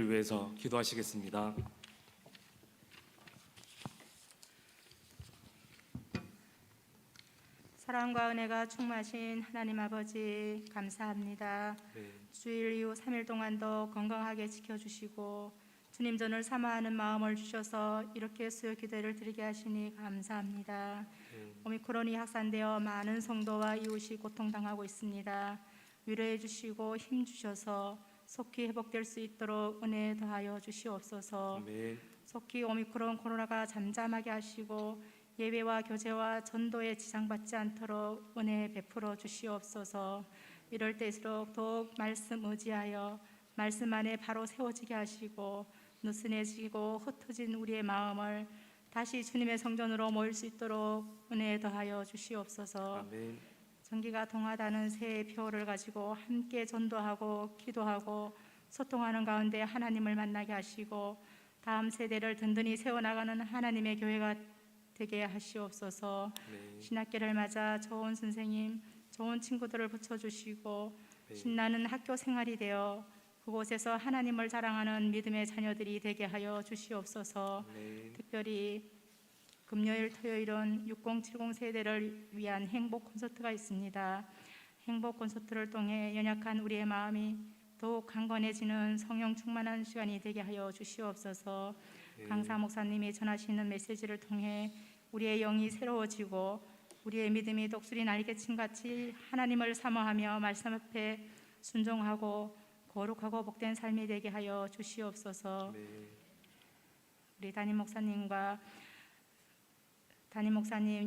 위해서 기도하시겠습니다. 사랑과 은혜가 충만하신 하나님 아버지 감사합니다. 네. 주일 이후 3일 동안도 건강하게 지켜주시고 주님 전을 사모하는 마음을 주셔서 이렇게 수요 기도를 드리게 하시니 감사합니다. 오미크론이 확산되어 많은 성도와 이웃이 고통당하고 있습니다. 위로해 주시고 힘 주셔서 속히 회복될 수 있도록 은혜 더하여 주시옵소서. 아멘. 속히 오미크론 코로나가 잠잠하게 하시고 예배와 교제와 전도에 지장받지 않도록 은혜 베풀어 주시옵소서. 이럴 때일수록 더욱 말씀 의지하여 말씀 안에 바로 세워지게 하시고 느슨해지고 흩어진 우리의 마음을 다시 주님의 성전으로 모일 수 있도록 은혜 더하여 주시옵소서. 아멘. 전기가 동하다는 새의 표를 가지고 함께 전도하고 기도하고 소통하는 가운데 하나님을 만나게 하시고 다음 세대를 든든히 세워나가는 하나님의 교회가 되게 하시옵소서. 네. 신학기를 맞아 좋은 선생님, 좋은 친구들을 붙여주시고 네. 신나는 학교 생활이 되어 그곳에서 하나님을 자랑하는 믿음의 자녀들이 되게 하여 주시옵소서. 네. 특별히 금요일, 토요일은 6070 세대를 위한 행복 콘서트가 있습니다. 행복 콘서트를 통해 연약한 우리의 마음이 더욱 강건해지는 성령 충만한 시간이 되게 하여 주시옵소서. 네. 강사 목사님이 전하시는 메시지를 통해 우리의 영이 새로워지고 우리의 믿음이 독수리 날개친같이 하나님을 사모하며 말씀 앞에 순종하고 거룩하고 복된 삶이 되게 하여 주시옵소서. 네. 우리 담임 목사님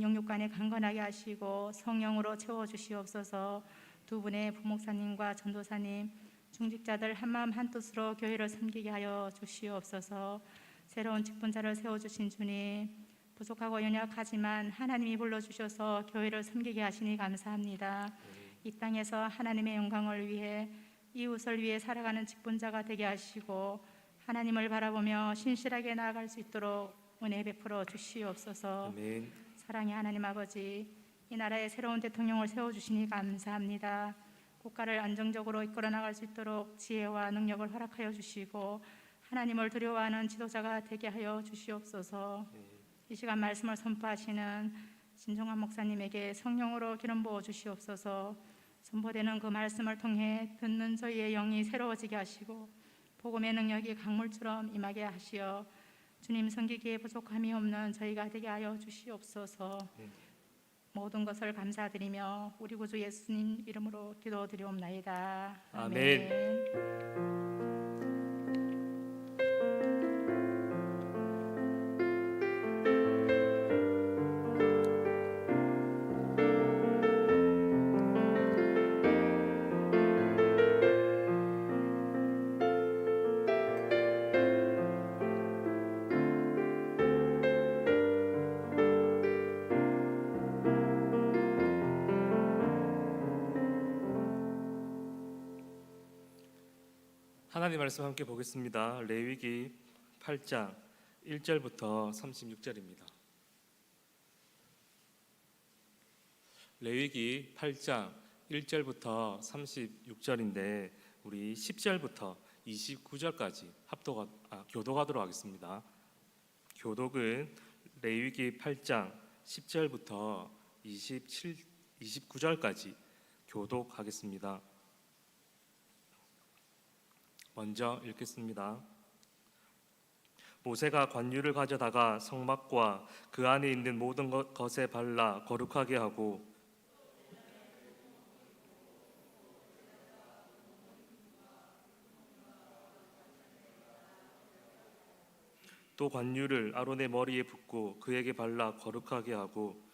영육간에 강건하게 하시고 성령으로 채워주시옵소서. 두 분의 부목사님과 전도사님 중직자들 한마음 한뜻으로 교회를 섬기게 하여 주시옵소서. 새로운 직분자를 세워주신 주님, 부족하고 연약하지만 하나님이 불러주셔서 교회를 섬기게 하시니 감사합니다. 이 땅에서 하나님의 영광을 위해 이웃을 위해 살아가는 직분자가 되게 하시고 하나님을 바라보며 신실하게 나아갈 수 있도록 은혜 베풀어 주시옵소서. 아멘. 사랑의 하나님 아버지, 이 나라에 새로운 대통령을 세워주시니 감사합니다. 국가를 안정적으로 이끌어 나갈 수 있도록 지혜와 능력을 허락하여 주시고 하나님을 두려워하는 지도자가 되게 하여 주시옵소서. 이 시간 말씀을 선포하시는 진종환 목사님에게 성령으로 기름 부어 주시옵소서. 선포되는 그 말씀을 통해 듣는 저희의 영이 새로워지게 하시고 복음의 능력이 강물처럼 임하게 하시어 주님 섬기기에 부족함이 없는 저희가 되게 하여 주시옵소서. 모든 것을 감사드리며 우리 구주 예수님 이름으로 기도드리옵나이다. 아멘. 하나님 말씀 함께 보겠습니다. 레위기 8장 1절부터 36절입니다. 레위기 8장 1절부터 36절인데 우리 10절부터 29절까지 교독하도록 하겠습니다. 교독은 레위기 8장 10절부터 29절까지 교독하겠습니다. 먼저 읽겠습니다. 모세가 관유를 가져다가 성막과 그 안에 있는 모든 것에 발라 거룩하게 하고 또 관유를 아론의 머리에 붓고 그에게 발라 거룩하게 하고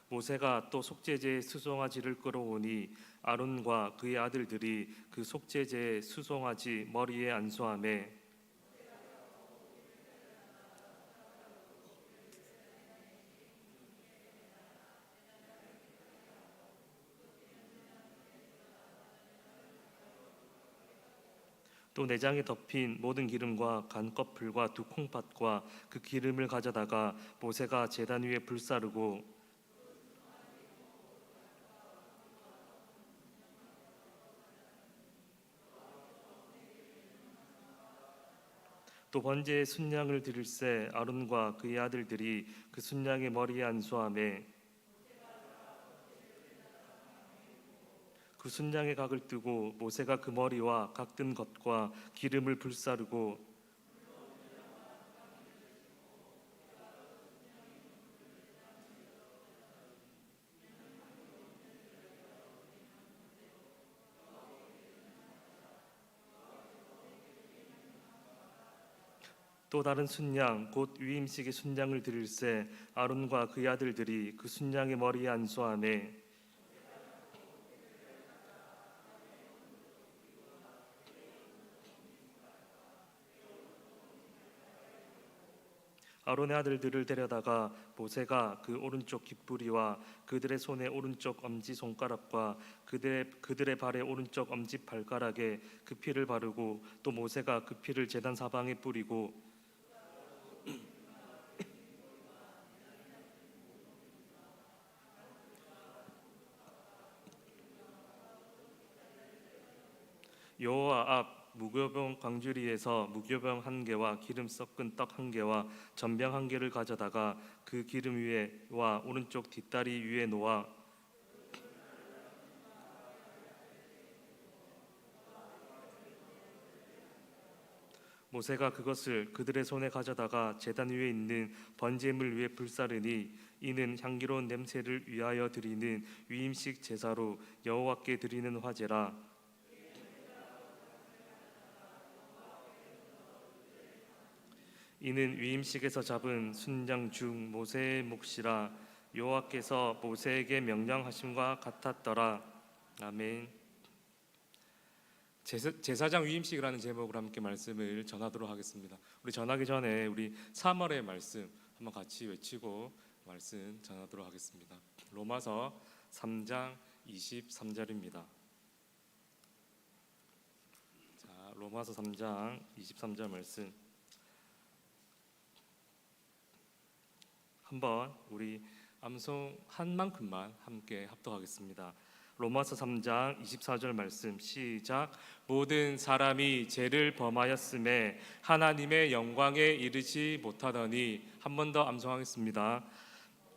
모세가 또 속죄제의 수송아지를 끌어오니 아론과 그의 아들들이 그 속죄제의 수송아지 머리에 안수하매 또 내장에 덮인 모든 기름과 간 껍질과 두 콩팥과 그 기름을 가져다가 모세가 제단 위에 불사르고 또 번제의 순양을 드릴새 아론과 그의 아들들이 그 순양의 머리에 안수하매 그 순양의 각을 뜨고 모세가 그 머리와 각 든 것과 기름을 불사르고 또 다른 순양 곧 위임식의 순양을 드릴새 아론과 그의 아들들이 그 순양의 머리에 안수하매 아론의 아들들을 데려다가 모세가 그 오른쪽 깃뿌리와 그들의 손의 오른쪽 엄지 손가락과 그들의 발의 오른쪽 엄지 발가락에 그 피를 바르고 또 모세가 그 피를 제단 사방에 뿌리고 여호와 앞 무교병 광주리에서 무교병 한 개와 기름 섞은 떡 한 개와 전병 한 개를 가져다가 그 기름 위에와 오른쪽 뒷다리 위에 놓아 모세가 그것을 그들의 손에 가져다가 제단 위에 있는 번제물 위에 불사르니 이는 향기로운 냄새를 위하여 드리는 위임식 제사로 여호와께 드리는 화제라. 이는 위임식에서 잡은 순양 중 모세의 몫이라 여호와께서 모세에게 명령하심과 같았더라. 아멘. 제사장 위임식이라는 제목으로 함께 말씀을 전하도록 하겠습니다. 우리 전하기 전에 우리 3월의 말씀 한번 같이 외치고 말씀 전하도록 하겠습니다. 로마서 3장 23절입니다. 자, 로마서 3장 23절 말씀 한번 우리 암송한 만큼만 함께 합독하겠습니다. 로마서 3장 24절 말씀 시작. 모든 사람이 죄를 범하였음에 하나님의 영광에 이르지 못하더니. 한 번 더 암송하겠습니다.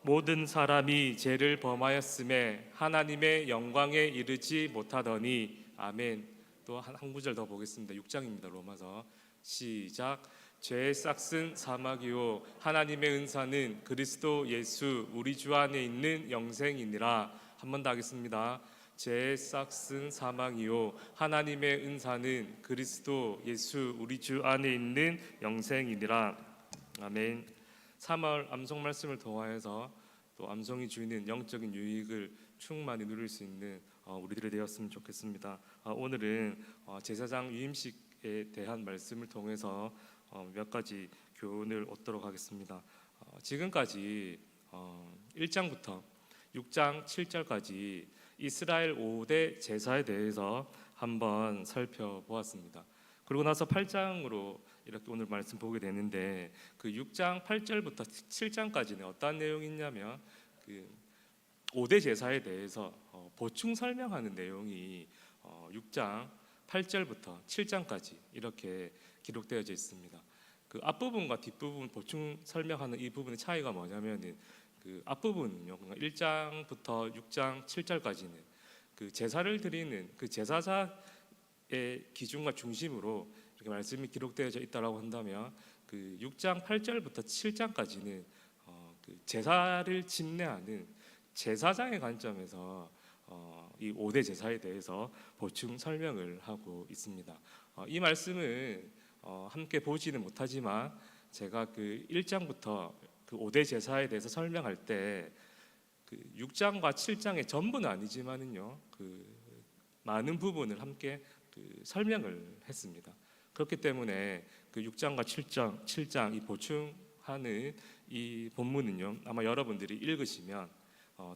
모든 사람이 죄를 범하였음에 하나님의 영광에 이르지 못하더니. 아멘. 또 한 구절 더 보겠습니다. 6장입니다. 로마서 시작. 죄의 싹슨 사막이요 하나님의 은사는 그리스도 예수 우리 주 안에 있는 영생이니라. 한 번 더 하겠습니다. 죄의 싹슨 사망이요 하나님의 은사는 그리스도 예수 우리 주 안에 있는 영생이니라. 아멘. 3월 암송 말씀을 통하여서 또 암송이 주는 영적인 유익을 충만히 누릴 수 있는 우리들이 되었으면 좋겠습니다. 오늘은 제사장 위임식에 대한 말씀을 통해서 몇 가지 교훈을 얻도록 하겠습니다. 지금까지 1장부터 6장 7절까지 이스라엘 5대 제사에 대해서 한번 살펴보았습니다. 그리고 나서 8장으로 이렇게 오늘 말씀 보게 되는데 그 6장 8절부터 7장까지는 어떤 내용이 있냐면 그 5대 제사에 대해서 보충 설명하는 내용이 6장 8절부터 7장까지 이렇게 기록되어져 있습니다. 그 앞부분과 뒷부분 보충 설명하는 이 부분의 차이가 뭐냐면은 그 앞부분은요, 1장부터 6장 7절까지는 그 제사를 드리는 그 제사자의 기준과 중심으로 이렇게 말씀이 기록되어져 있다라고 한다면 그 6장 8절부터 7장까지는 그 제사를 집례하는 제사장의 관점에서 이 5대 제사에 대해서 보충 설명을 하고 있습니다. 이 말씀은 함께 보지는 못하지만 제가 그 1장부터 그 5대 제사에 대해서 설명할 때 그 6장과 7장의 전부는 아니지만은요 그 많은 부분을 함께 그 설명을 했습니다. 그렇기 때문에 그 6장과 7장 이 보충하는 이 본문은요 아마 여러분들이 읽으시면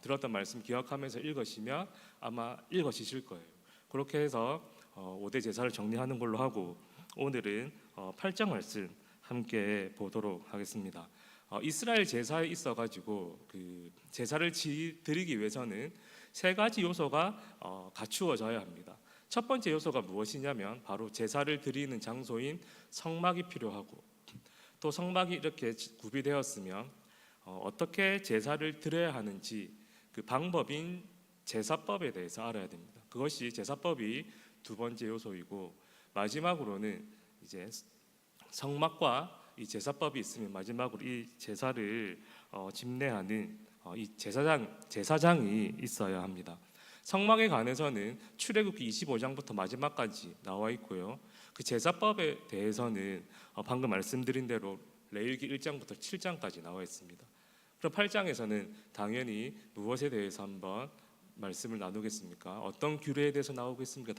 들었던 말씀 기억하면서 읽으시면 아마 읽으실 거예요. 그렇게 해서 5대 제사를 정리하는 걸로 하고 오늘은 8장 말씀 함께 보도록 하겠습니다. 이스라엘 제사에 있어가지고 그 제사를 드리기 위해서는 세 가지 요소가 갖추어져야 합니다. 첫 번째 요소가 무엇이냐면 바로 제사를 드리는 장소인 성막이 필요하고, 또 성막이 이렇게 구비되었으면 어떻게 제사를 드려야 하는지 그 방법인 제사법에 대해서 알아야 됩니다. 그것이 제사법이 두 번째 요소이고, 마지막으로는 이제 성막과 이 제사법이 있으면 마지막으로 이 제사를 집례하는 이 제사장이 있어야 합니다. 성막에 관해서는 출애굽기 25장부터 마지막까지 나와 있고요. 그 제사법에 대해서는 방금 말씀드린 대로 레위기 1장부터 7장까지 나와 있습니다. 그럼 8장에서는 당연히 무엇에 대해서 한번 말씀을 나누겠습니까? 어떤 규례에 대해서 나오겠습니까?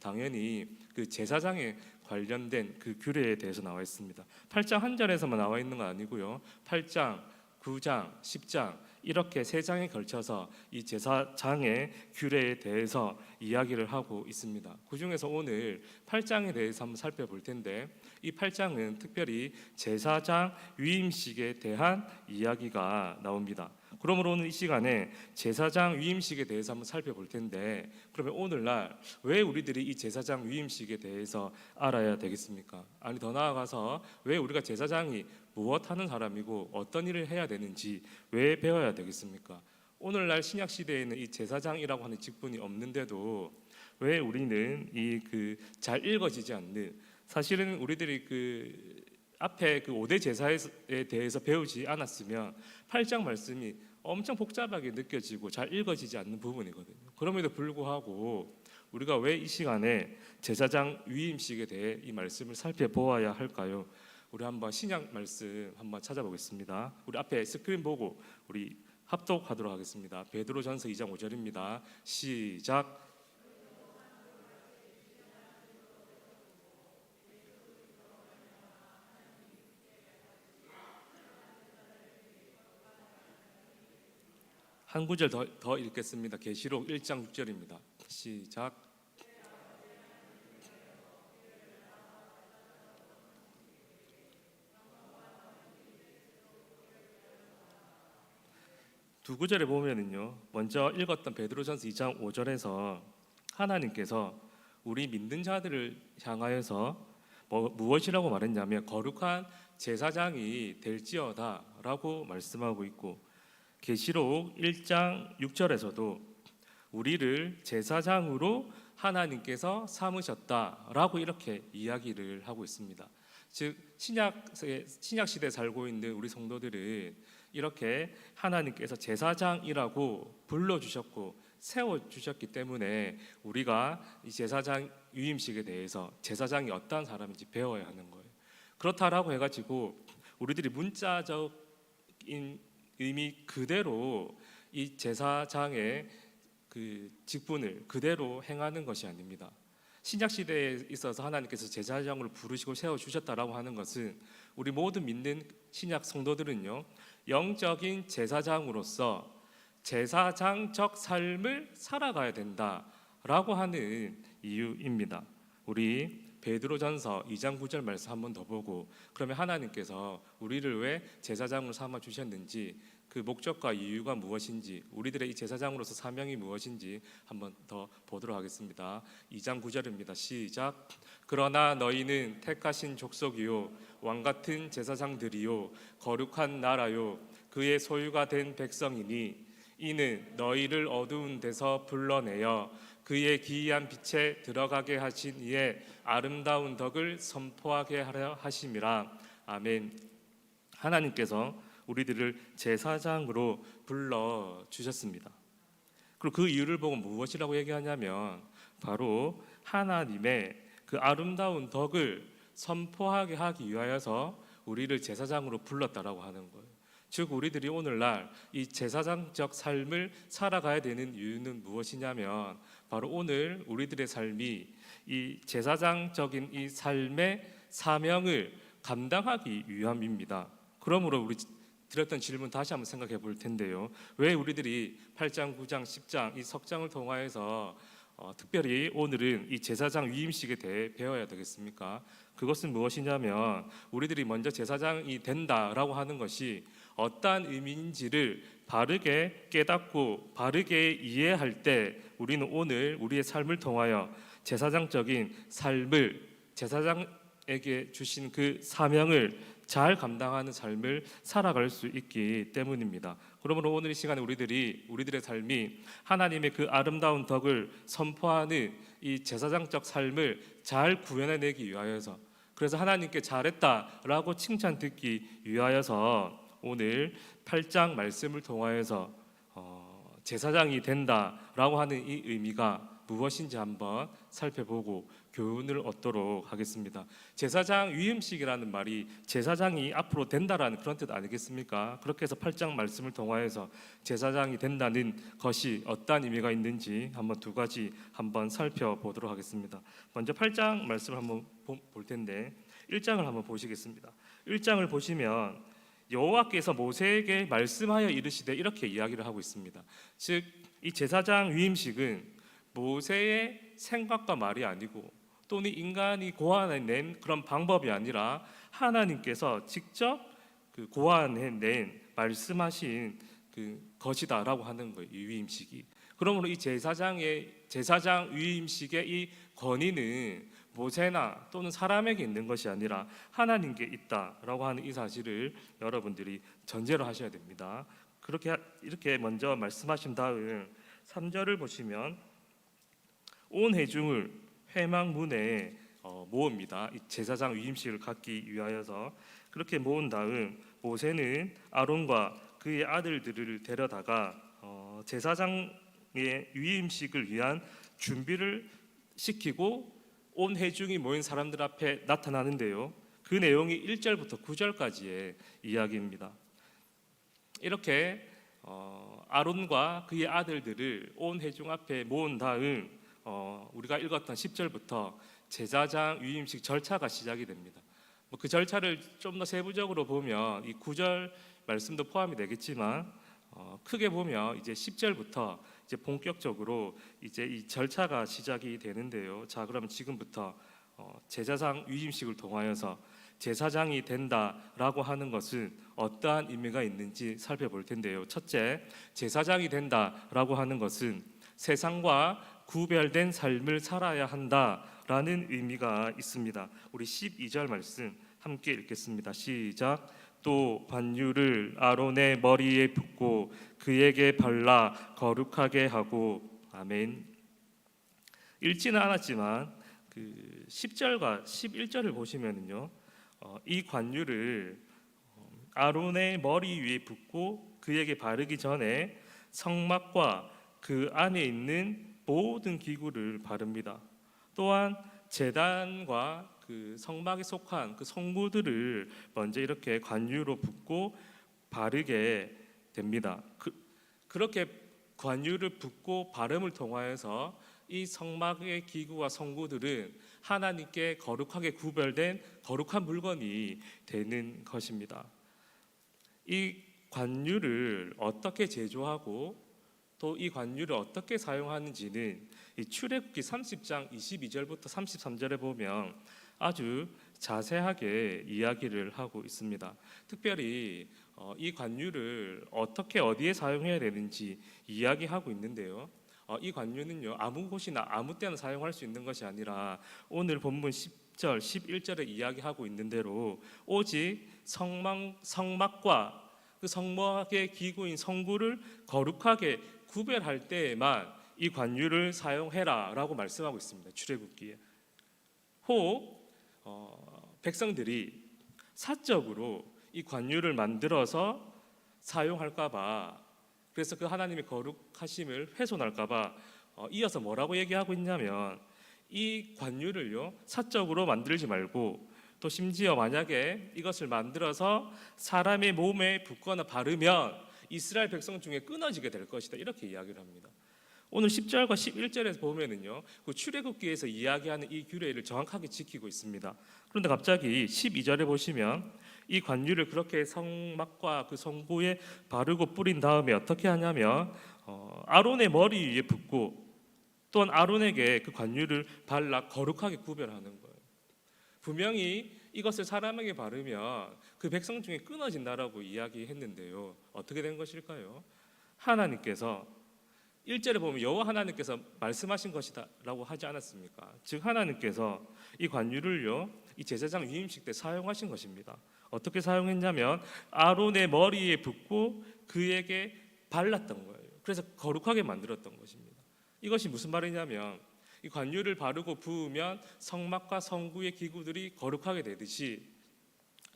당연히 그 제사장에 관련된 그 규례에 대해서 나와 있습니다. 8장 한 절에서만 나와 있는 건 아니고요. 8장, 9장, 10장 이렇게 세 장에 걸쳐서 이 제사장의 규례에 대해서 이야기를 하고 있습니다. 그 중에서 오늘 8장에 대해서 한번 살펴볼 텐데, 이 8장은 특별히 제사장 위임식에 대한 이야기가 나옵니다. 그러므로 오늘 이 시간에 제사장 위임식에 대해서 한번 살펴볼 텐데, 그러면 오늘날 왜 우리들이 이 제사장 위임식에 대해서 알아야 되겠습니까? 아니, 더 나아가서 왜 우리가 제사장이 무엇 하는 사람이고 어떤 일을 해야 되는지 왜 배워야 되겠습니까? 오늘날 신약 시대에는 이 제사장이라고 하는 직분이 없는데도 왜 우리는 이 그 잘 읽어지지 않는, 사실은 우리들이 그 앞에 그 5대 제사에 대해서 배우지 않았으면 8장 말씀이 엄청 복잡하게 느껴지고 잘 읽어지지 않는 부분이거든요. 그럼에도 불구하고 우리가 왜 이 시간에 제사장 위임식에 대해 이 말씀을 살펴보아야 할까요? 우리 한번 신약 말씀 한번 찾아보겠습니다. 우리 앞에 스크린 보고 우리 합독하도록 하겠습니다. 베드로전서 2장 5절입니다. 시작. 한 구절 더 읽겠습니다. 계시록 1장 6절입니다. 시작. 두 구절에 보면은요, 먼저 읽었던 베드로전서 2장 5절에서 하나님께서 우리 믿는 자들을 향하여서 무엇이라고 말했냐면 거룩한 제사장이 될지어다라고 말씀하고 있고, 계시록 1장 6절에서도 우리를 제사장으로 하나님께서 삼으셨다라고 이렇게 이야기를 하고 있습니다. 즉 신약 시대에 살고 있는 우리 성도들은 이렇게 하나님께서 제사장이라고 불러주셨고 세워주셨기 때문에 우리가 이 제사장 위임식에 대해서 제사장이 어떠한 사람인지 배워야 하는 거예요. 그렇다라고 해가지고 우리들이 문자적인 의미 그대로 이 제사장의 그 직분을 그대로 행하는 것이 아닙니다. 신약 시대에 있어서 하나님께서 제사장으로 부르시고 세워 주셨다라고 하는 것은 우리 모든 믿는 신약 성도들은요, 영적인 제사장으로서 제사장적 삶을 살아가야 된다라고 하는 이유입니다. 우리 베드로전서 2장 9절 말씀 한 번 더 보고, 그러면 하나님께서 우리를 왜 제사장으로 삼아 주셨는지, 그 목적과 이유가 무엇인지, 우리들의 이 제사장으로서 사명이 무엇인지 한번 더 보도록 하겠습니다. 2장 9절입니다. 시작. 그러나 너희는 택하신 족속이요 왕같은 제사장들이요 거룩한 나라요 그의 소유가 된 백성이니 이는 너희를 어두운 데서 불러내어 그의 기이한 빛에 들어가게 하신 이의 아름다운 덕을 선포하게 하려 하심이라. 아멘. 하나님께서 우리들을 제사장으로 불러 주셨습니다. 그리고 그 이유를 보고 무엇이라고 얘기하냐면 바로 하나님의 그 아름다운 덕을 선포하게 하기 위하여서 우리를 제사장으로 불렀다라고 하는 거예요. 즉 우리들이 오늘날 이 제사장적 삶을 살아가야 되는 이유는 무엇이냐면 바로 오늘 우리들의 삶이 이 제사장적인 이 삶의 사명을 감당하기 위함입니다. 그러므로 우리 드렸던 질문 다시 한번 생각해 볼 텐데요. 왜 우리들이 8장, 9장, 10장 이 석장을 통하여서 특별히 오늘은 이 제사장 위임식에 대해 배워야 되겠습니까? 그것은 무엇이냐면 우리들이 먼저 제사장이 된다라고 하는 것이 어떠한 의미인지를 바르게 깨닫고 바르게 이해할 때 우리는 오늘 우리의 삶을 통하여 제사장적인 삶을 제사장에게 주신 그 사명을 잘 감당하는 삶을 살아갈 수 있기 때문입니다. 그러므로 오늘 이 시간에 우리들의 삶이 하나님의 그 아름다운 덕을 선포하는 이 제사장적 삶을 잘 구현해내기 위하여서, 그래서 하나님께 잘했다라고 칭찬 듣기 위하여서 오늘 8장 말씀을 통하여서 제사장이 된다라고 하는 이 의미가 무엇인지 한번 살펴보고 교훈을 얻도록 하겠습니다. 제사장 위임식이라는 말이 제사장이 앞으로 된다라는 그런 뜻 아니겠습니까? 그렇게 해서 8장 말씀을 통하여서 제사장이 된다는 것이 어떠한 의미가 있는지 한번 두 가지 한번 살펴보도록 하겠습니다. 먼저 8장 말씀을 한번 볼 텐데 1장을 한번 보시겠습니다. 1장을 보시면 여호와께서 모세에게 말씀하여 이르시되 이렇게 이야기를 하고 있습니다. 즉 이 제사장 위임식은 모세의 생각과 말이 아니고 또는 인간이 고안해낸 그런 방법이 아니라 하나님께서 직접 그 고안해낸 말씀하신 그 것이다라고 하는 거예요. 이 위임식이. 그러므로 이 제사장 위임식의 이 권위는 모세나 또는 사람에게 있는 것이 아니라 하나님께 있다라고 하는 이 사실을 여러분들이 전제로 하셔야 됩니다. 이렇게 먼저 말씀하신 다음 3절을 보시면 온 회중을 회막문에 모읍니다. 이 제사장 위임식을 갖기 위하여서 그렇게 모은 다음 모세는 아론과 그의 아들들을 데려다가 제사장의 위임식을 위한 준비를 시키고 온 회중이 모인 사람들 앞에 나타나는데요. 그 내용이 1절부터 9절까지의 이야기입니다. 이렇게 아론과 그의 아들들을 온 회중 앞에 모은 다음 우리가 읽었던 10절부터 제사장 위임식 절차가 시작이 됩니다. 그 절차를 좀 더 세부적으로 보면 이 9절 말씀도 포함이 되겠지만 크게 보면 이제 10절부터 이제 본격적으로 이제 이 절차가 시작이 되는데요. 자, 그러면 지금부터 제사장 위임식을 통하여서 제사장이 된다라고 하는 것은 어떠한 의미가 있는지 살펴볼 텐데요. 첫째, 제사장이 된다라고 하는 것은 세상과 구별된 삶을 살아야 한다라는 의미가 있습니다. 우리 12절 말씀 함께 읽겠습니다. 시작. 또 관유를 아론의 머리에 붓고 그에게 발라 거룩하게 하고. 아멘. 읽지는 않았지만 그 10절과 11절을 보시면은요, 이 관유를 아론의 머리 위에 붓고 그에게 바르기 전에 성막과 그 안에 있는 모든 기구를 바릅니다. 또한 제단과 그 성막에 속한 그 성구들을 먼저 이렇게 관유로 붓고 바르게 됩니다. 그렇게 관유를 붓고 바름을 통하여서 이 성막의 기구와 성구들은 하나님께 거룩하게 구별된 거룩한 물건이 되는 것입니다. 이 관유를 어떻게 제조하고 또 이 관유를 어떻게 사용하는지는 이 출애굽기 30장 22절부터 33절에 보면 아주 자세하게 이야기를 하고 있습니다. 특별히 이 관유를 어떻게 어디에 사용해야 되는지 이야기하고 있는데요. 이 관유는요, 아무 곳이나 아무 때나 사용할 수 있는 것이 아니라 오늘 본문 10절, 11절에 이야기하고 있는 대로 오직 성막과 그 성막의 기구인 성구를 거룩하게 구별할 때에만 이 관유를 사용해라라고 말씀하고 있습니다. 출애굽기에. 혹 백성들이 사적으로 이 관유를 만들어서 사용할까봐, 그래서 그 하나님의 거룩하심을 훼손할까봐 이어서 뭐라고 얘기하고 있냐면 이 관유를요 사적으로 만들지 말고 또 심지어 만약에 이것을 만들어서 사람의 몸에 붓거나 바르면 이스라엘 백성 중에 끊어지게 될 것이다, 이렇게 이야기를 합니다. 오늘 10절과 11절에서 보면은요, 그 출애굽기에서 이야기하는 이 규례를 정확하게 지키고 있습니다. 그런데 갑자기 12절에 보시면 이 관유를 그렇게 성막과 그 성구에 바르고 뿌린 다음에 어떻게 하냐면 아론의 머리 위에 붓고 또한 아론에게 그 관유를 발라 거룩하게 구별하는 거예요. 분명히 이것을 사람에게 바르면 그 백성 중에 끊어진다라고 이야기했는데요. 어떻게 된 것일까요? 하나님께서 1절에 보면 여호와 하나님께서 말씀하신 것이다라고 하지 않았습니까? 즉 하나님께서 이 관유를요, 이 제사장 위임식 때 사용하신 것입니다. 어떻게 사용했냐면 아론의 머리에 붓고 그에게 발랐던 거예요. 그래서 거룩하게 만들었던 것입니다. 이것이 무슨 말이냐면 이 관유를 바르고 부으면 성막과 성구의 기구들이 거룩하게 되듯이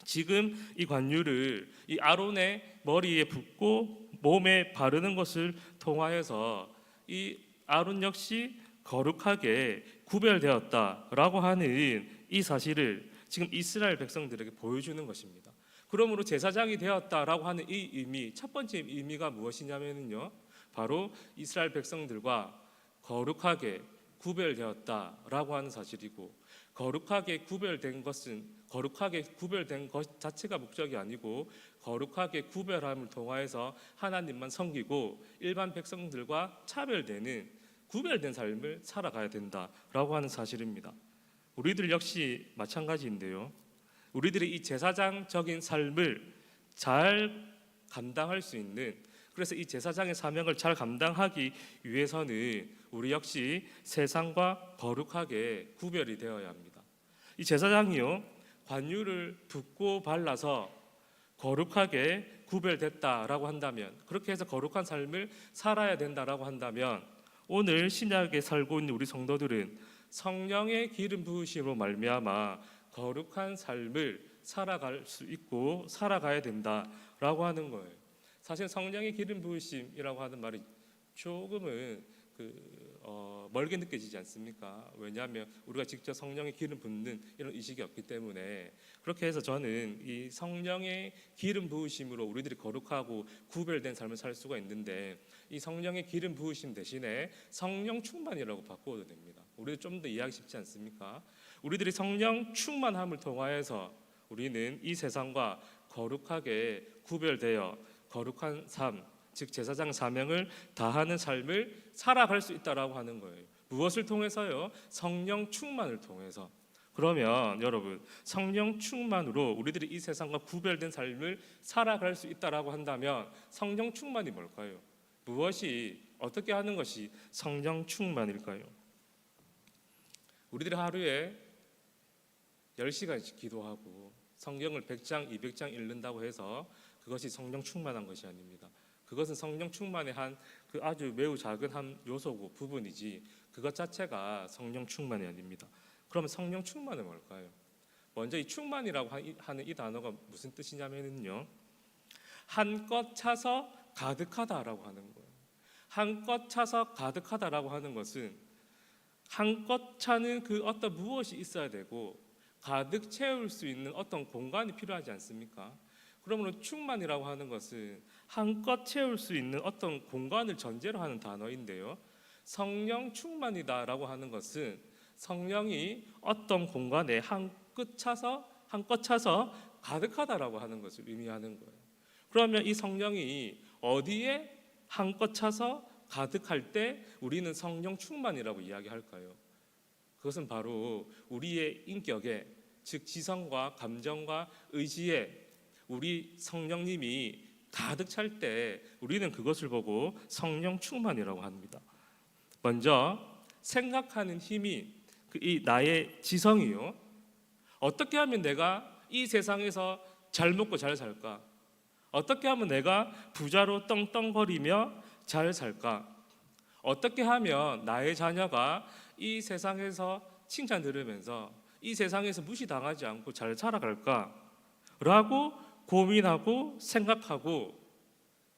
지금 이 관유를 이 아론의 머리에 붓고 몸에 바르는 것을 통하여서 이 아론 역시 거룩하게 구별되었다라고 하는 이 사실을 지금 이스라엘 백성들에게 보여주는 것입니다. 그러므로 제사장이 되었다라고 하는 이 의미, 첫 번째 의미가 무엇이냐면요, 바로 이스라엘 백성들과 거룩하게 구별되었다라고 하는 사실이고, 거룩하게 구별된 것 자체가 목적이 아니고 거룩하게 구별함을 통하여서 하나님만 섬기고 일반 백성들과 차별되는 구별된 삶을 살아가야 된다라고 하는 사실입니다. 우리들 역시 마찬가지인데요. 우리들이 이 제사장적인 삶을 잘 감당할 수 있는, 그래서 이 제사장의 사명을 잘 감당하기 위해서는 우리 역시 세상과 거룩하게 구별이 되어야 합니다. 이 제사장이요, 관유를 붓고 발라서 거룩하게 구별됐다라고 한다면, 그렇게 해서 거룩한 삶을 살아야 된다라고 한다면, 오늘 신약에 살고 있는 우리 성도들은 성령의 기름 부으심으로 말미암아 거룩한 삶을 살아갈 수 있고 살아가야 된다라고 하는 거예요. 사실 성령의 기름 부으심이라고 하는 말이 조금은 멀게 느껴지지 않습니까? 왜냐하면 우리가 직접 성령의 기름 붓는 이런 의식이 없기 때문에. 그렇게 해서 저는 이 성령의 기름 부으심으로 우리들이 거룩하고 구별된 삶을 살 수가 있는데, 이 성령의 기름 부으심 대신에 성령 충만이라고 바꾸어도 됩니다. 우리도 좀 더 이해하기 쉽지 않습니까? 우리들이 성령 충만함을 통하여서 우리는 이 세상과 거룩하게 구별되어 거룩한 삶, 즉 제사장 사명을 다하는 삶을 살아갈 수 있다라고 하는 거예요. 무엇을 통해서요? 성령 충만을 통해서. 그러면 여러분, 성령 충만으로 우리들이 이 세상과 구별된 삶을 살아갈 수 있다라고 한다면 성령 충만이 뭘까요? 무엇이, 어떻게 하는 것이 성령 충만일까요? 우리들이 하루에 10시간씩 기도하고 성경을 100장, 200장 읽는다고 해서 그것이 성령 충만한 것이 아닙니다. 그것은 성령 충만의 그 아주 매우 작은 한 요소고 부분이지 그것 자체가 성령 충만이 아닙니다. 그러면 성령 충만은 뭘까요? 먼저 이 충만이라고 하는 이 단어가 무슨 뜻이냐면요, 한껏 차서 가득하다라고 하는 거예요. 한껏 차서 가득하다라고 하는 것은 한껏 차는 그 어떤 무엇이 있어야 되고 가득 채울 수 있는 어떤 공간이 필요하지 않습니까? 그러므로 충만이라고 하는 것은 한껏 채울 수 있는 어떤 공간을 전제로 하는 단어인데요, 성령 충만이다라고 하는 것은 성령이 어떤 공간에 한껏 차서 가득하다라고 하는 것을 의미하는 거예요. 그러면 이 성령이 어디에 한껏 차서 가득할 때 우리는 성령 충만이라고 이야기할까요? 그것은 바로 우리의 인격에, 즉 지성과 감정과 의지에 우리 성령님이 가득 찰 때 우리는 그것을 보고 성령 충만이라고 합니다. 먼저 생각하는 힘이 이 나의 지성이요, 어떻게 하면 내가 이 세상에서 잘 먹고 잘 살까? 어떻게 하면 내가 부자로 떵떵거리며 잘 살까? 어떻게 하면 나의 자녀가 이 세상에서 칭찬 들으면서 이 세상에서 무시당하지 않고 잘 살아갈까? 라고 고민하고 생각하고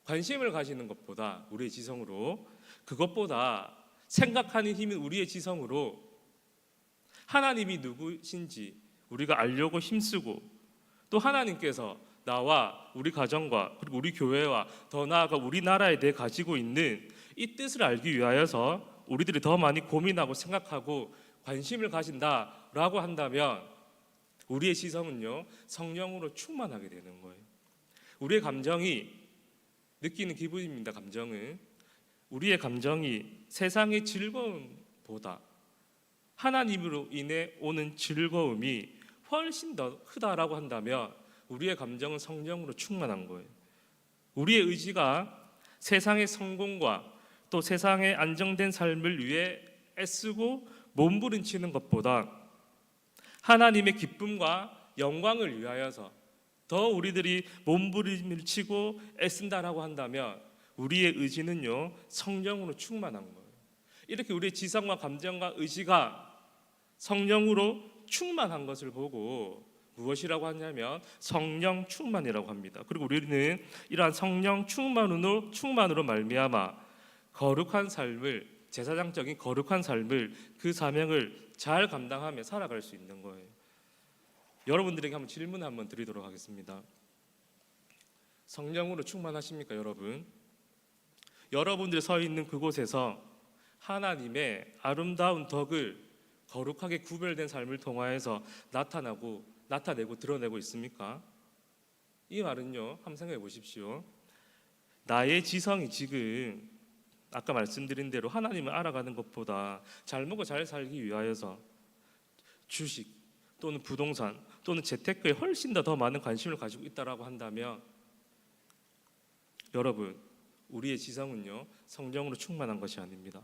관심을 가지는 것보다, 우리의 지성으로, 그것보다 생각하는 힘인 우리의 지성으로 하나님이 누구신지 우리가 알려고 힘쓰고, 또 하나님께서 나와 우리 가정과 그리고 우리 교회와 더 나아가 우리나라에 대해 가지고 있는 이 뜻을 알기 위하여서 우리들이 더 많이 고민하고 생각하고 관심을 가진다라고 한다면 우리의 지성은요, 성령으로 충만하게 되는 거예요. 우리의 감정이, 느끼는 기분입니다. 감정은 우리의 감정이 세상의 즐거움 것보다 하나님으로 인해 오는 즐거움이 훨씬 더 크다라고 한다면 우리의 감정은 성령으로 충만한 거예요. 우리의 의지가 세상의 성공과 또 세상의 안정된 삶을 위해 애쓰고 몸부림치는 것보다 하나님의 기쁨과 영광을 위하여서 더 우리들이 몸부림을 치고 애쓴다라고 한다면 우리의 의지는요 성령으로 충만한 거예요. 이렇게 우리의 지성과 감정과 의지가 성령으로 충만한 것을 보고 무엇이라고 하냐면 성령 충만이라고 합니다. 그리고 우리는 이러한 성령 충만으로 말미암아 거룩한 삶을, 제사장적인 거룩한 삶을, 그 사명을 잘 감당하며 살아갈 수 있는 거예요. 여러분들에게 한번 질문 한번 드리도록 하겠습니다. 성령으로 충만하십니까, 여러분? 여러분들이 서 있는 그곳에서 하나님의 아름다운 덕을 거룩하게 구별된 삶을 통하여서 나타내고 드러내고 있습니까? 이 말은요, 한번 생각해 보십시오. 나의 지성이 지금 아까 말씀드린 대로 하나님을 알아가는 것보다 잘 먹고 잘 살기 위하여서 주식 또는 부동산 또는 재테크에 훨씬 더 많은 관심을 가지고 있다라고 한다면 여러분, 우리의 지성은요 성령으로 충만한 것이 아닙니다.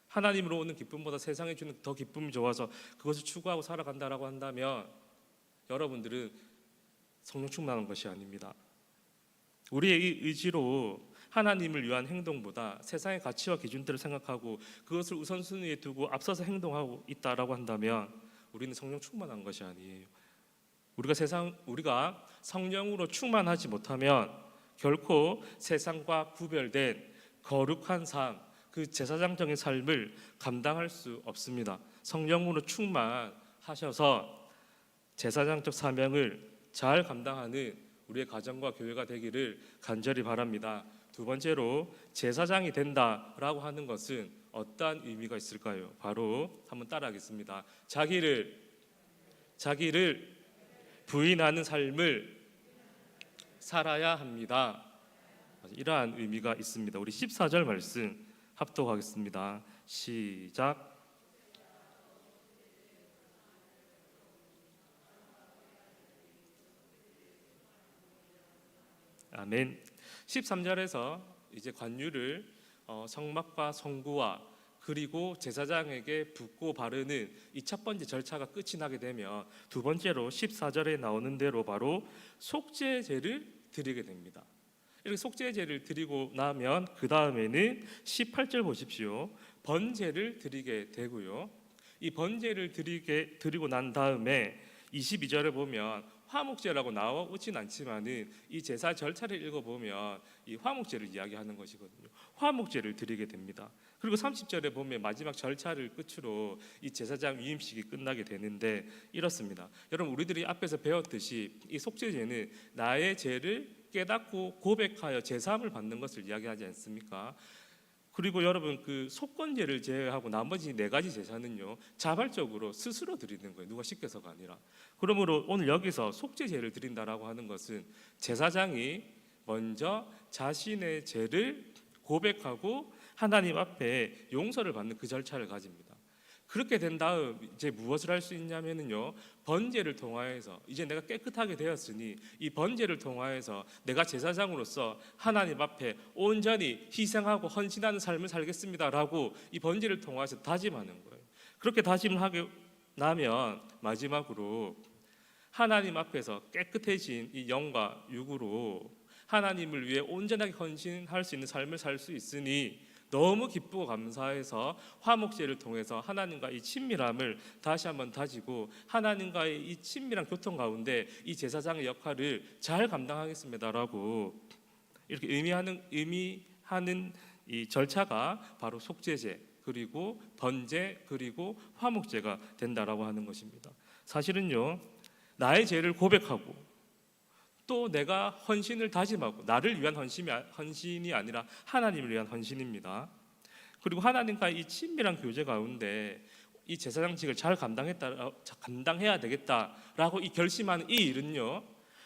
하나님으로 오는 기쁨보다 세상에 주는 더 기쁨이 좋아서 그것을 추구하고 살아간다라고 한다면 여러분들은 성령 충만한 것이 아닙니다. 우리의 이 의지로 하나님을 위한 행동보다 세상의 가치와 기준들을 생각하고 그것을 우선순위에 두고 앞서서 행동하고 있다라고 한다면 우리는 성령 충만한 것이 아니에요. 우리가 성령으로 충만하지 못하면 결코 세상과 구별된 거룩한 삶, 그 제사장적인 삶을 감당할 수 없습니다. 성령으로 충만하셔서 제사장적 사명을 잘 감당하는 우리의 가정과 교회가 되기를 간절히 바랍니다. 두 번째로 제사장이 된다라고 하는 것은 어떠한 의미가 있을까요? 바로 한번 따라하겠습니다. 자기를 부인하는 삶을 살아야 합니다. 이러한 의미가 있습니다. 우리 14절 말씀 합독하겠습니다. 시작. 아멘. 13절에서 이제 관유를 성막과 성구와 그리고 제사장에게 붓고 바르는 이 첫 번째 절차가 끝이 나게 되면 두 번째로 14절에 나오는 대로 바로 속죄제를 드리게 됩니다. 이렇게 속죄제를 드리고 나면 그 다음에는 18절 보십시오. 번제를 드리게 되고요. 이 번제를 드리고 난 다음에 22절에 보면 화목제라고 나오진 않지만은 이 제사 절차를 읽어보면 이 화목제를 이야기하는 것이거든요. 화목제를 드리게 됩니다. 그리고 30절에 보면 마지막 절차를 끝으로 이 제사장 위임식이 끝나게 되는데 이렇습니다. 여러분, 우리들이 앞에서 배웠듯이 이 속죄제는 나의 죄를 깨닫고 고백하여 제사함을 받는 것을 이야기하지 않습니까? 그리고 여러분, 그 속건제를 제외하고 나머지 네 가지 제사는요 자발적으로 스스로 드리는 거예요. 누가 시켜서가 아니라. 그러므로 오늘 여기서 속죄제를 드린다라고 하는 것은 제사장이 먼저 자신의 죄를 고백하고 하나님 앞에 용서를 받는 그 절차를 가집니다. 그렇게 된 다음 이제 무엇을 할 수 있냐면요, 번제를 통하여서 이제 내가 깨끗하게 되었으니 이 번제를 통하여서 내가 제사장으로서 하나님 앞에 온전히 희생하고 헌신하는 삶을 살겠습니다라고 이 번제를 통하여서 다짐하는 거예요. 그렇게 다짐을 하게 나면 마지막으로 하나님 앞에서 깨끗해진 이 영과 육으로 하나님을 위해 온전하게 헌신할 수 있는 삶을 살 수 있으니 너무 기쁘고 감사해서 화목제를 통해서 하나님과 이 친밀함을 다시 한번 다지고 하나님과의 이 친밀한 교통 가운데 이 제사장의 역할을 잘 감당하겠습니다라고 이렇게 의미하는 이 절차가 바로 속죄제 그리고 번제 그리고 화목제가 된다라고 하는 것입니다. 사실은요, 나의 죄를 고백하고 또 내가 헌신을 다짐하고 나를 위한 헌신이 아니라 하나님을 위한 헌신입니다. 그리고 하나님과 이 친밀한 교제 가운데 이 제사장직을 잘 감당해야 되겠다라고 이 결심하는 이 일은요,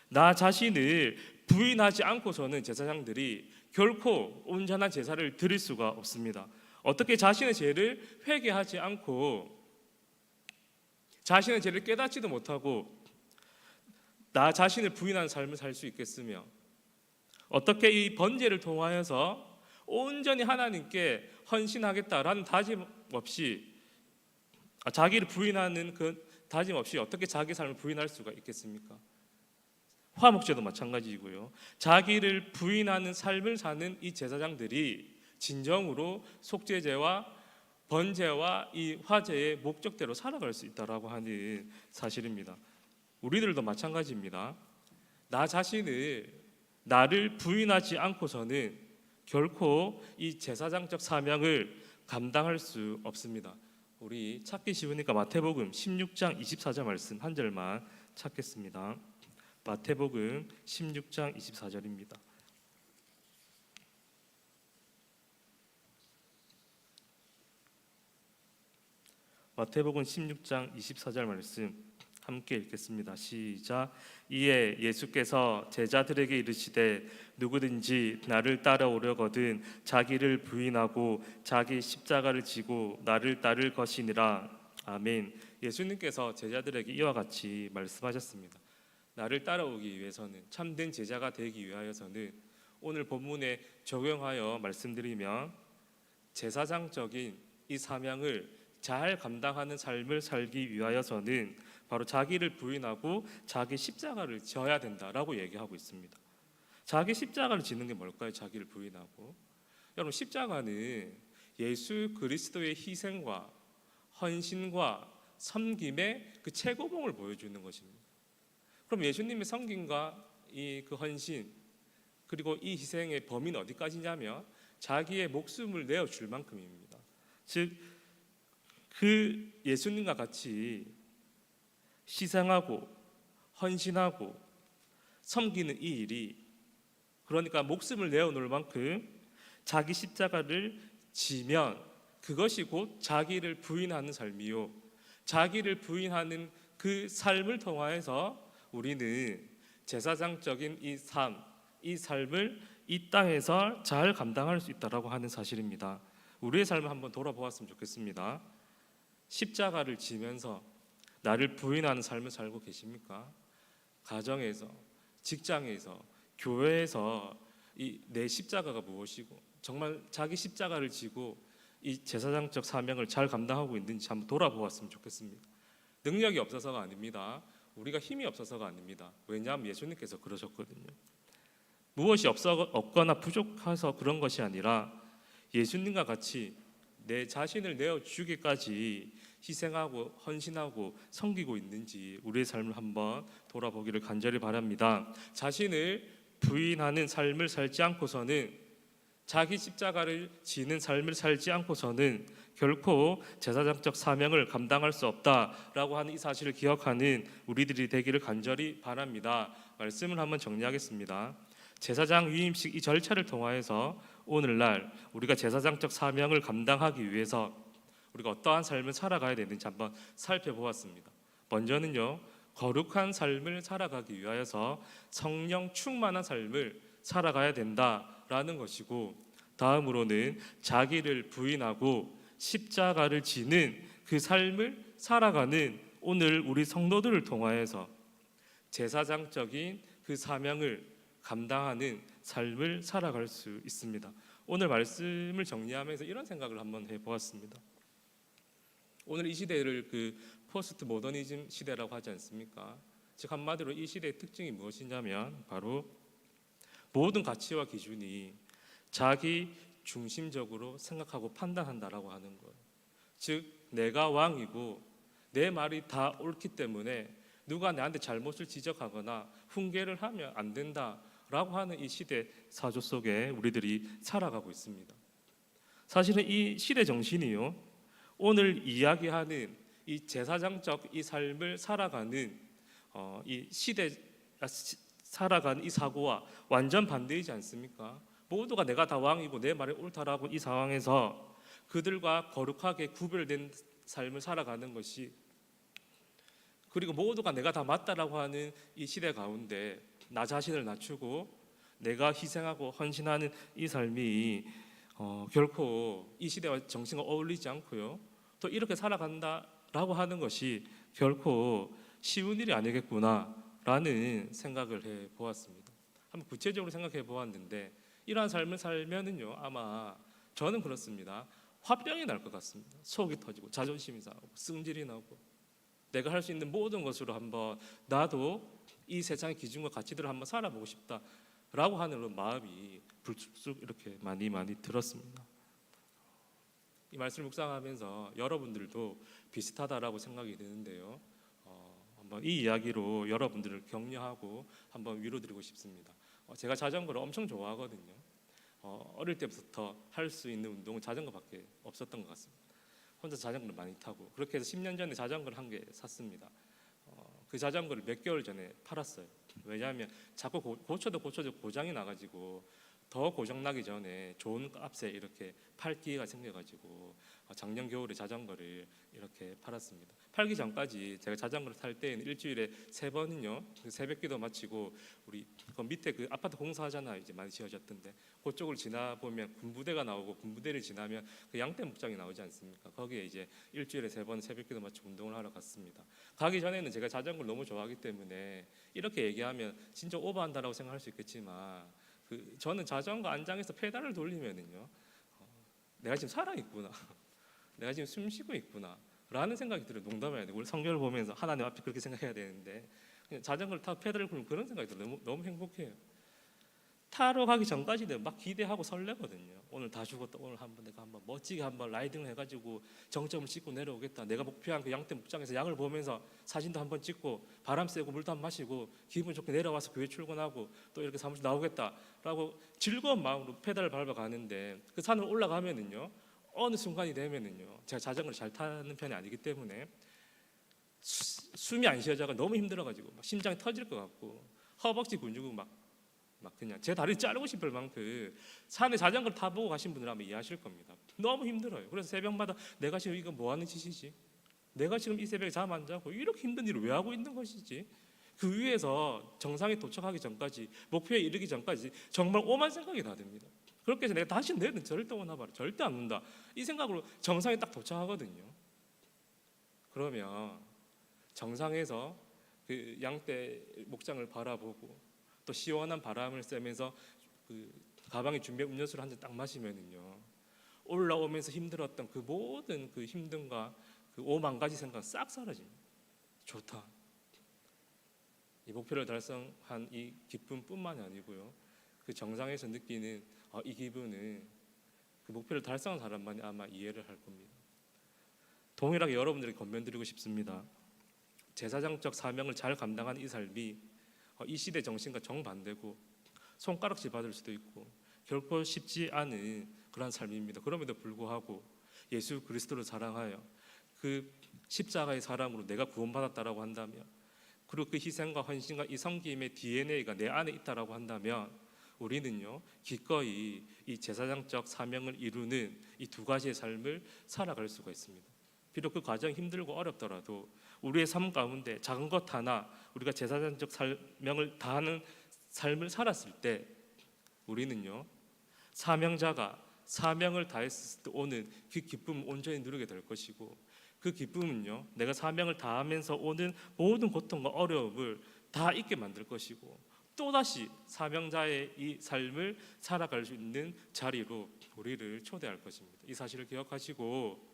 나 자신을 부인하지 않고서는 제사장들이 결코 온전한 제사를 드릴 수가 없습니다. 어떻게 자신의 죄를 회개하지 않고 자신의 죄를 깨닫지도 못하고 나 자신을 부인하는 삶을 살 수 있겠으며 어떻게 이 번제를 통하여서 온전히 하나님께 헌신하겠다라는 다짐 없이 자기를 부인하는 그 다짐 없이 어떻게 자기 삶을 부인할 수가 있겠습니까? 화목제도 마찬가지이고요. 자기를 부인하는 삶을 사는 이 제사장들이 진정으로 속죄제와 번제와 이 화제의 목적대로 살아갈 수 있다라고 하는 사실입니다. 우리들도 마찬가지입니다. 나 자신을 나를 부인하지 않고서는 결코 이 제사장적 사명을 감당할 수 없습니다. 우리 찾기 쉬우니까 마태복음 16장 24절 말씀 한 절만 찾겠습니다. 마태복음 16장 24절입니다. 마태복음 16장 24절 말씀 함께 읽겠습니다. 시작. 이에 예수께서 제자들에게 이르시되 누구든지 나를 따라오려거든 자기를 부인하고 자기 십자가를 지고 나를 따를 것이니라. 아멘. 예수님께서 제자들에게 이와 같이 말씀하셨습니다. 나를 따라오기 위해서는, 참된 제자가 되기 위하여서는 오늘 본문에 적용하여 말씀드리면 제사장적인 이 사명을 잘 감당하는 삶을 살기 위하여서는 바로 자기를 부인하고 자기 십자가를 져야 된다라고 얘기하고 있습니다. 자기 십자가를 지는 게 뭘까요? 자기를 부인하고. 여러분, 십자가는 예수 그리스도의 희생과 헌신과 섬김의 그 최고봉을 보여주는 것입니다. 그럼 예수님의 섬김과 그 헌신 그리고 이 희생의 범위는 어디까지냐면 자기의 목숨을 내어줄 만큼입니다. 즉 그 예수님과 같이 희생하고 헌신하고 섬기는 이 일이, 그러니까 목숨을 내어놓을 만큼 자기 십자가를 지면 그것이 곧 자기를 부인하는 삶이요, 자기를 부인하는 그 삶을 통하여서 우리는 제사장적인 이 삶을 이 땅에서 잘 감당할 수 있다라고 하는 사실입니다. 우리의 삶을 한번 돌아보았으면 좋겠습니다. 십자가를 지면서 나를 부인하는 삶을 살고 계십니까? 가정에서, 직장에서, 교회에서 이 내 십자가가 무엇이고 정말 자기 십자가를 지고 이 제사장적 사명을 잘 감당하고 있는지 한번 돌아보았으면 좋겠습니다. 능력이 없어서가 아닙니다. 우리가 힘이 없어서가 아닙니다. 왜냐하면 예수님께서 그러셨거든요. 무엇이 없거나 부족해서 그런 것이 아니라 예수님과 같이 내 자신을 내어주기까지 희생하고 헌신하고 섬기고 있는지 우리의 삶을 한번 돌아보기를 간절히 바랍니다. 자신을 부인하는 삶을 살지 않고서는, 자기 십자가를 지는 삶을 살지 않고서는 결코 제사장적 사명을 감당할 수 없다라고 하는 이 사실을 기억하는 우리들이 되기를 간절히 바랍니다. 말씀을 한번 정리하겠습니다. 제사장 위임식 이 절차를 통하여서 오늘날 우리가 제사장적 사명을 감당하기 위해서 우리가 어떠한 삶을 살아가야 되는지 한번 살펴보았습니다. 먼저는요, 거룩한 삶을 살아가기 위하여서 성령 충만한 삶을 살아가야 된다라는 것이고, 다음으로는 자기를 부인하고 십자가를 지는 그 삶을 살아가는 오늘 우리 성도들을 통하여서 제사장적인 그 사명을 감당하는 삶을 살아갈 수 있습니다. 오늘 말씀을 정리하면서 이런 생각을 한번 해보았습니다. 오늘 이 시대를 그 포스트 모더니즘 시대라고 하지 않습니까? 즉 한마디로 이 시대의 특징이 무엇이냐면 바로 모든 가치와 기준이 자기 중심적으로 생각하고 판단한다라고 하는 거예요. 즉 내가 왕이고 내 말이 다 옳기 때문에 누가 나한테 잘못을 지적하거나 훈계를 하면 안 된다라고 하는 이 시대 사조 속에 우리들이 살아가고 있습니다. 사실은 이 시대 정신이요, 오늘 이야기하는 이 제사장적 이 삶을 살아가는 이 시대 살아가는 이 사고와 완전 반대이지 않습니까? 모두가 내가 다 왕이고 내 말이 옳다라고 이 상황에서 그들과 거룩하게 구별된 삶을 살아가는 것이, 그리고 모두가 내가 다 맞다라고 하는 이 시대 가운데 나 자신을 낮추고 내가 희생하고 헌신하는 이 삶이 결코 이 시대와 정신과 어울리지 않고요. 또 이렇게 살아간다라고 하는 것이 결코 쉬운 일이 아니겠구나라는 생각을 해 보았습니다. 한번 구체적으로 생각해 보았는데 이러한 삶을 살면은요 아마 저는 그렇습니다. 화병이 날 것 같습니다. 속이 터지고 자존심이 상하고 승질이 나고 내가 할 수 있는 모든 것으로 한번 나도 이 세상의 기준과 가치들을 한번 살아보고 싶다라고 하는 마음이 불쑥 이렇게 많이 들었습니다. 이 말씀을 묵상하면서 여러분들도 비슷하다라고 생각이 드는데요. 한번 이 이야기로 여러분들을 격려하고 한번 위로드리고 싶습니다. 제가 자전거를 엄청 좋아하거든요. 어릴 때부터 할 수 있는 운동은 자전거밖에 없었던 것 같습니다. 혼자 자전거를 많이 타고 그렇게 해서 10년 전에 자전거를 한 개 샀습니다. 그 자전거를 몇 개월 전에 팔았어요. 왜냐하면 자꾸 고쳐도 고장이 나가지고 더 고장 나기 전에 좋은 값에 이렇게 팔 기회가 생겨가지고 작년 겨울에 자전거를 이렇게 팔았습니다. 팔기 전까지 제가 자전거를 탈 때는 일주일에 3번은요 새벽기도 마치고 우리 그 밑에 그 아파트 공사하잖아요. 이제 많이 지어졌던데 그쪽을 지나 보면 군부대가 나오고 군부대를 지나면 그 양떼 목장이 나오지 않습니까? 거기에 이제 일주일에 3번 새벽기도 마치고 운동을 하러 갔습니다. 가기 전에는 제가 자전거를 너무 좋아하기 때문에 이렇게 얘기하면 진짜 오버한다라고 생각할 수 있겠지만 저는 자전거 안장에서 페달을 돌리면은요 내가 지금 살아있구나 내가 지금 숨쉬고 있구나 라는 생각이 들어요. 농담이 아니고 우리 성경을 보면서 하나님 앞에 그렇게 생각해야 되는데 그냥 자전거를 타고 페달을 굴면 그런 생각이 들어요. 너무 행복해요. 타러 가기 전까지는 막 기대하고 설레거든요. 오늘 다 죽었다. 오늘 내가 한번 멋지게 한번 라이딩을 해가지고 정점을 찍고 내려오겠다. 내가 목표한 그 양떼 목장에서 양을 보면서 사진도 한번 찍고 바람 쐬고 물도 한번 마시고 기분 좋게 내려와서 교회 출근하고 또 이렇게 사무실 나오겠다라고 즐거운 마음으로 페달을 밟아 가는데 그 산을 올라가면은요 어느 순간이 되면은요 제가 자전거를 잘 타는 편이 아니기 때문에 숨이 안 쉬어져가 너무 힘들어가지고 막 심장이 터질 것 같고 허벅지 근육은 막 그냥 제 다리 자르고 싶을 만큼 산에 자전거를 타보고 가신 분들 아마 이해하실 겁니다. 너무 힘들어요. 그래서 새벽마다 내가 지금 이거 뭐 하는 짓이지? 내가 지금 이 새벽에 잠 안 자고 이렇게 힘든 일을 왜 하고 있는 것이지? 그 위에서 정상에 도착하기 전까지 목표에 이르기 전까지 정말 오만 생각이 다 듭니다. 그렇게 해서 내가 다시 내일은 절대 오나 봐라 절대 안 온다 이 생각으로 정상에 딱 도착하거든요. 그러면 정상에서 그 양떼 목장을 바라보고 또 시원한 바람을 쐬면서 그 가방에 준비한 음료수를 한 잔 딱 마시면은요 올라오면서 힘들었던 그 모든 그 힘듦과 그 5만 가지 생각 싹 사라집니다. 좋다. 이 목표를 달성한 이 기쁨뿐만이 아니고요 그 정상에서 느끼는 이 기분은 그 목표를 달성한 사람만이 아마 이해를 할 겁니다. 동일하게 여러분들에게 권면드리고 싶습니다. 제사장적 사명을 잘 감당한 이 삶이 이 시대 정신과 정반대고 손가락질 받을 수도 있고 결코 쉽지 않은 그런 삶입니다. 그럼에도 불구하고 예수 그리스도를 사랑하여 그 십자가의 사랑으로 내가 구원받았다라고 한다면 그리고 그 희생과 헌신과 이 섬김의 DNA가 내 안에 있다라고 한다면 우리는요 기꺼이 이 제사장적 사명을 이루는 이 두 가지의 삶을 살아갈 수가 있습니다. 비록 그 과정이 힘들고 어렵더라도 우리의 삶 가운데 작은 것 하나 우리가 제사장적 사명을 다하는 삶을 살았을 때 우리는요 사명자가 사명을 다했을 때 오는 그 기쁨을 온전히 누리게 될 것이고 그 기쁨은요 내가 사명을 다하면서 오는 모든 고통과 어려움을 다 잊게 만들 것이고 또다시 사명자의 이 삶을 살아갈 수 있는 자리로 우리를 초대할 것입니다. 이 사실을 기억하시고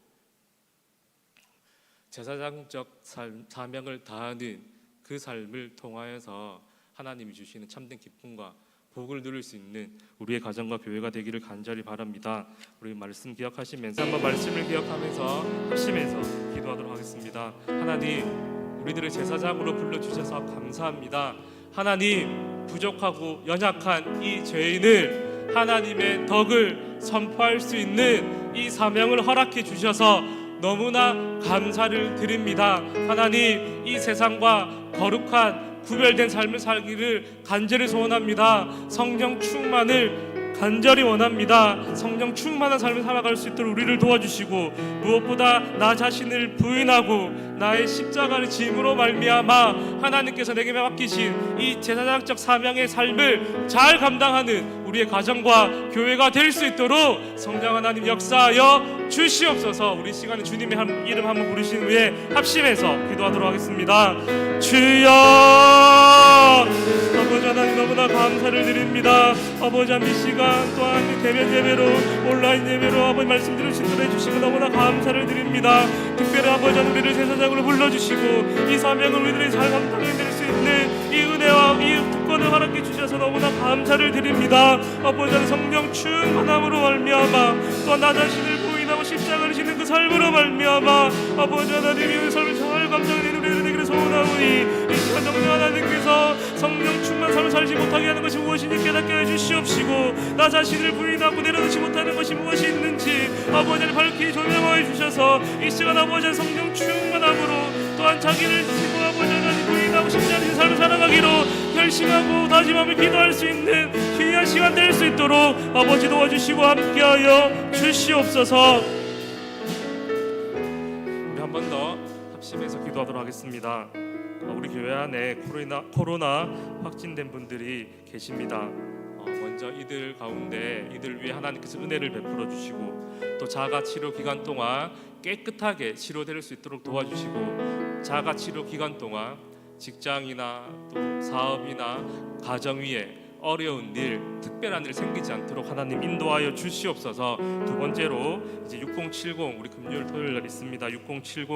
제사장적 사명을 다하는 그 삶을 통하여서 하나님이 주시는 참된 기쁨과 복을 누릴 수 있는 우리의 가정과 교회가 되기를 간절히 바랍니다. 우리 말씀 기억하시면서 한번 말씀을 기억하면서 합심해서 기도하도록 하겠습니다. 하나님 우리들을 제사장으로 불러주셔서 감사합니다. 하나님 부족하고 연약한 이 죄인을 하나님의 덕을 선포할 수 있는 이 사명을 허락해 주셔서 너무나 감사를 드립니다. 하나님 이 세상과 거룩한 구별된 삶을 살기를 간절히 소원합니다. 성령 충만을 간절히 원합니다. 성령 충만한 삶을 살아갈 수 있도록 우리를 도와주시고 무엇보다 나 자신을 부인하고 나의 십자가를 짐으로 말미암아 하나님께서 내게 맡기신 이 제사장적 사명의 삶을 잘 감당하는 우리의 가정과 교회가 될 수 있도록 성령 하나님 역사하여 주시옵소서. 우리 시간에 주님의 이름 한번 부르신 후에 합심해서 기도하도록 하겠습니다. 주여, 아버지 하나님 너무나 감사를 드립니다. 아버지 이 시간 또한 대면 예배로 온라인 예배로 아버지 말씀 들으시도록 해주시고 너무나 감사를 드립니다. 특별히 아버지 우리를 제사장으로 불러주시고 이 사명을 우리들이 잘 감당해낼 수 있는 이 은혜와 이 특권을 허락해 주셔서 너무나 감사를 드립니다. 아버지 성령 충만함으로 말미암아 또한 나 자신을 부인하고 십자가를 지는 그 삶으로 말미암아 아버지 하나님의 삶을 잘 감당하는 우리들에게 소원하오니 이 시간 성령 하나님께서 성령 충만 삶을 살지 못하게 하는 것이 무엇인지 깨닫게 해주시옵시고 나 자신을 부인하고 내려놓지 못하는 것이 무엇이 있는지 아버지를 밝히 조명하여 주셔서 이 시간 아버지 성령 충만함으로 또한 자기를 지고 아버지 하나님 부인하고 십자가의 삶을 살아가기로 결심하고 다짐하며 기도할 수 있는 귀한 시간 될 수 있도록 아버지 도와주시고 함께하여 주시옵소서. 우리 한 번 더 합심해서 기도하도록 하겠습니다. 우리 교회 안에 코로나 확진된 분들이 계십니다. 먼저 이들 가운데 이들 위해 하나님께서 은혜를 베풀어 주시고 또 자가 치료 기간 동안 깨끗하게 치료될 수 있도록 도와주시고 자가 치료 기간 동안 직장이나 또 사업이나 가정 위에 어려운 일, 특별한 일 생기지 않도록 하나님 인도하여 주시옵소서. 두 번째로 이제 6070 우리 금요일 토요일 날 있습니다. 6070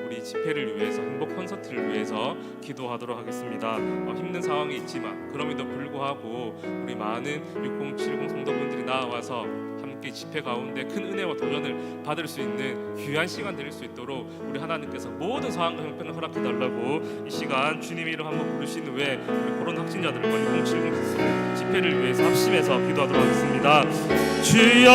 우리 집회를 위해서 행복 콘서트를 위해서 기도하도록 하겠습니다. 힘든 상황이 있지만 그럼에도 불구하고 우리 많은 6070 성도분들이 나와서 함께 집회 가운데 큰 은혜와 도전을 받을 수 있는 귀한 시간 될 수 있도록 우리 하나님께서 모든 상황과 형편을 허락해 달라고 이 시간 주님의 이름 한번 부르신 후에 우리 코로나 확진자들과 6070 집회를 위해서 합심해서 기도하도록 하겠습니다. 주여,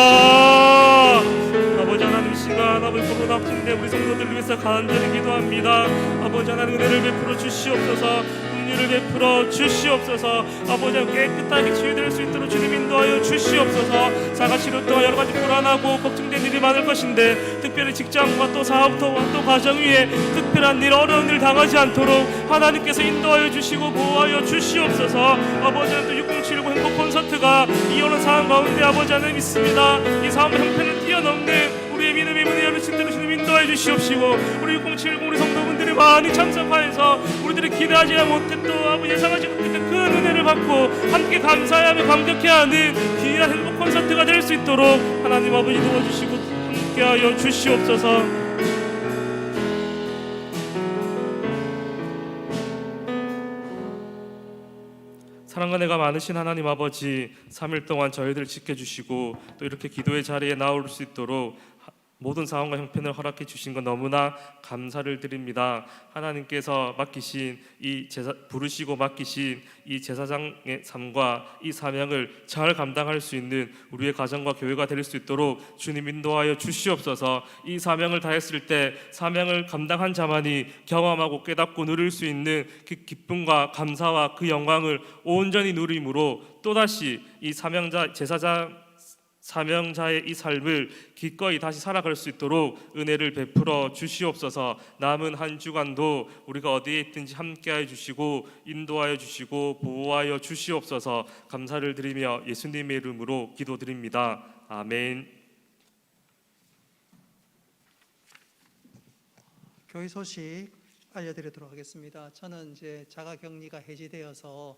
아버지 하나님 시간 아버지 코로나 확진된 우리 성도들을 위해서 간절히 기도합니다. 아버지 하나님 은혜를 베풀어 주시옵소서. 긍휼을 베풀어 주시옵소서. 아버지 깨끗하게 치유될 수 있도록 주님 인도하여 주시옵소서. 자가치료 또한 여러 가지 불안하고 걱정된 일이 많을 것인데 특별히 직장과 또 사업과 또 가정 위에 특별한 일 어려운 일 당하지 않도록 하나님께서 인도하여 주시고 보호하여 주시옵소서. 아버지 하나님 또 6070 행복 콘서트가 이 어려운 상황 가운데 아버지 하나님 있습니다. 이 상황의 형편을 뛰어넘는 우리의 믿음의 문을 열으신 대로 주님 인도해 주시옵시고 우리 6070 우리 성도분들이 많이 참석하여서 우리들이 기대하지 못했던 아버지 예상하지 못했던 그 은혜를 받고 함께 감사하며 감격해하는 귀한 행복 콘서트가 될 수 있도록 하나님 아버지 도와주시고 함께하여 주시옵소서. 사랑과 은혜가 많으신 하나님 아버지 3일 동안 저희들 지켜주시고 또 이렇게 기도의 자리에 나올 수 있도록 모든 상황과 형편을 허락해 주신 것 너무나 감사를 드립니다. 하나님께서 맡기신 이 부르시고 맡기신 이 제사장의 삶과 이 사명을 잘 감당할 수 있는 우리의 가정과 교회가 될 수 있도록 주님 인도하여 주시옵소서. 이 사명을 다했을 때 사명을 감당한 자만이 경험하고 깨닫고 누릴 수 있는 그 기쁨과 감사와 그 영광을 온전히 누림으로 또다시 이 사명자의 이 삶을 기꺼이 다시 살아갈 수 있도록 은혜를 베풀어 주시옵소서. 남은 한 주간도 우리가 어디에 있든지 함께하여 주시고 인도하여 주시고 보호하여 주시옵소서. 감사를 드리며 예수님의 이름으로 기도드립니다. 아멘. 교회 소식 알려드리도록 하겠습니다. 저는 이제 자가격리가 해제되어서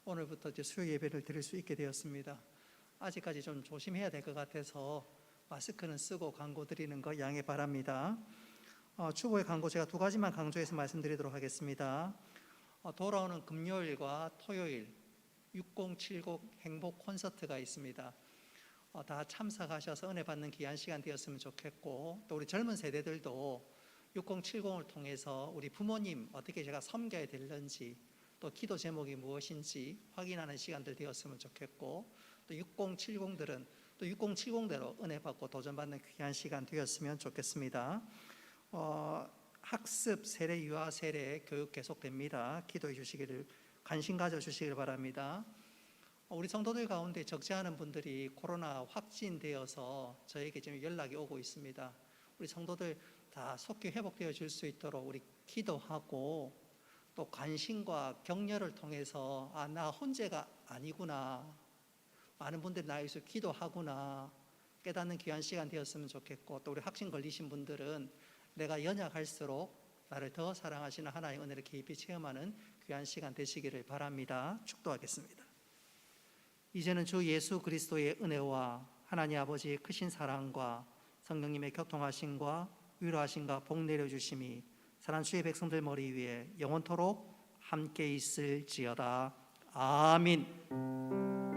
오늘부터 이제 수요 예배를 드릴 수 있게 되었습니다. 아직까지 좀 조심해야 될 것 같아서 마스크는 쓰고 광고 드리는 거 양해 바랍니다. 추후의 광고 제가 두 가지만 강조해서 말씀드리도록 하겠습니다. 돌아오는 금요일과 토요일 6070 행복 콘서트가 있습니다. 다 참석하셔서 은혜 받는 귀한 시간 되었으면 좋겠고 또 우리 젊은 세대들도 6070을 통해서 우리 부모님 어떻게 제가 섬겨야 되는지 또 기도 제목이 무엇인지 확인하는 시간들 되었으면 좋겠고 또 6070들은 또 6070대로 은혜 받고 도전받는 귀한 시간 되었으면 좋겠습니다. 학습 세례, 유아 세례 교육 계속됩니다. 기도해 주시기를 관심 가져 주시길 바랍니다. 우리 성도들 가운데 적지 않은 분들이 코로나 확진되어서 저에게 지금 연락이 오고 있습니다. 우리 성도들 다 속히 회복되어 줄 수 있도록 우리 기도하고 또 관심과 격려를 통해서 나 혼자가 아니구나, 많은 분들이 나에 위해서 기도하구나 깨닫는 귀한 시간 되었으면 좋겠고, 또 우리 확신 걸리신 분들은 내가 연약할수록 나를 더 사랑하시는 하나님의 은혜를 깊이 체험하는 귀한 시간 되시기를 바랍니다. 축도하겠습니다. 이제는 주 예수 그리스도의 은혜와 하나님 아버지의 크신 사랑과 성령님의 교통하심과 위로하심과 복 내려주심이 사랑하는 주의 백성들 머리 위에 영원토록 함께 있을지어다. 아멘.